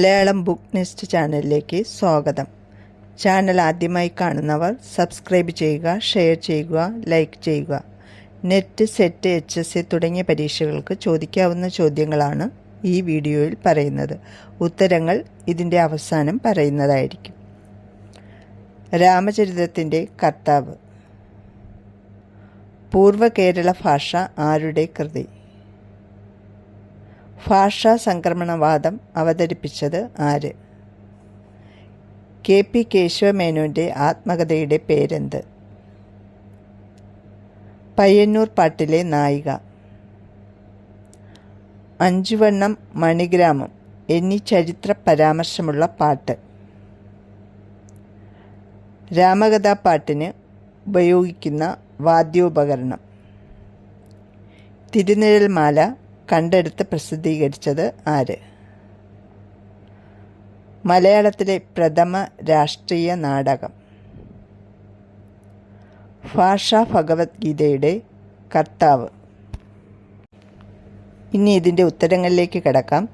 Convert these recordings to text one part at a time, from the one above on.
Malayalam book nest ചാനലിലേക്ക് സ്വാഗതം. Channel ആദ്യമായി കാണുന്നവർ സബ്സ്ക്രൈബ് ചെയ്യുക, ഷെയർ ചെയ്യുക, ലൈക്ക് ചെയ്യുക. നെറ്റ്, സെറ്റ്, HSC തുടങ്ങിയ പരീക്ഷകൾക്ക് ചോദിക്കാവുന്ന ചോദ്യങ്ങളാണ് ഈ വീഡിയോയിൽ പറയുന്നത്. ഉത്തരങ്ങൾ ഇതിൻ്റെ അവസാനം പറയുന്നതായിരിക്കും. രാമചരിതത്തിൻ്റെ കർത്താവ്. പൂർവ്വ കേരള ഭാഷ ആരുടെ കൃതി? ഭാഷാ സംക്രമണവാദം അവതരിപ്പിച്ചത് ആര്? KP കേശവമേനോൻ്റെ ആത്മകഥയുടെ പേരെന്ത്? പയ്യന്നൂർ പാട്ടിലെ നായിക. അഞ്ചുവണ്ണം, മണിഗ്രാമം എന്നീ ചരിത്ര പരാമർശമുള്ള പാട്ട്. രാമകഥാപാട്ടിന് ഉപയോഗിക്കുന്ന വാദ്യോപകരണം. തിരുനിഴൽമാല കണ്ടെടുത്ത് പ്രസിദ്ധീകരിച്ചത് ആര്? മലയാളത്തിലെ പ്രഥമ രാഷ്ട്രീയ നാടകം. ഭാഷാ ഭഗവത്ഗീതയുടെ കർത്താവ്. ഇനി ഇതിൻ്റെ ഉത്തരങ്ങളിലേക്ക് കടക്കാം.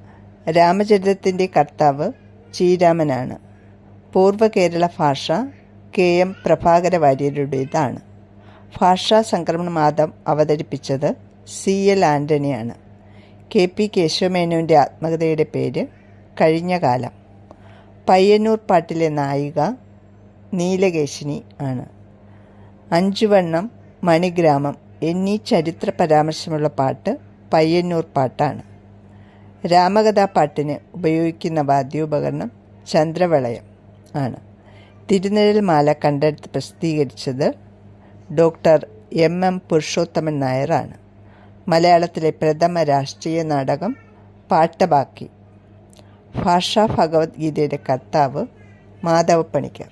രാമചരിതത്തിൻ്റെ കർത്താവ് ശ്രീരാമനാണ്. പൂർവ്വ കേരള ഭാഷ KM പ്രഭാകര വാര്യരുടേതാണ്. ഭാഷാ സംക്രമണവാദം അവതരിപ്പിച്ചത് CL ആൻ്റണിയാണ്. KP കേശവമേനോൻ്റെ ആത്മകഥയുടെ പേര് കഴിഞ്ഞ കാലം. പയ്യന്നൂർ പാട്ടിലെ നായിക നീലകേശിനി ആണ്. അഞ്ചുവണ്ണം, മണിഗ്രാമം എന്നീ ചരിത്ര പരാമർശമുള്ള പാട്ട് പയ്യന്നൂർ പാട്ടാണ്. രാമകഥാപാട്ടിന് ഉപയോഗിക്കുന്ന വാദ്യോപകരണം ചന്ദ്രവളയം ആണ്. തിരുനിഴൽമാല കണ്ടെടുത്ത് പ്രസിദ്ധീകരിച്ചത് ഡോക്ടർ MM പുരുഷോത്തമൻ നായരാണ്. മലയാളത്തിലെ പ്രഥമ രാഷ്ട്രീയ നാടകം പാട്ടബാക്കി. ഭാഷാ ഭഗവത്ഗീതയുടെ കർത്താവ് മാധവപ്പണിക്കർ.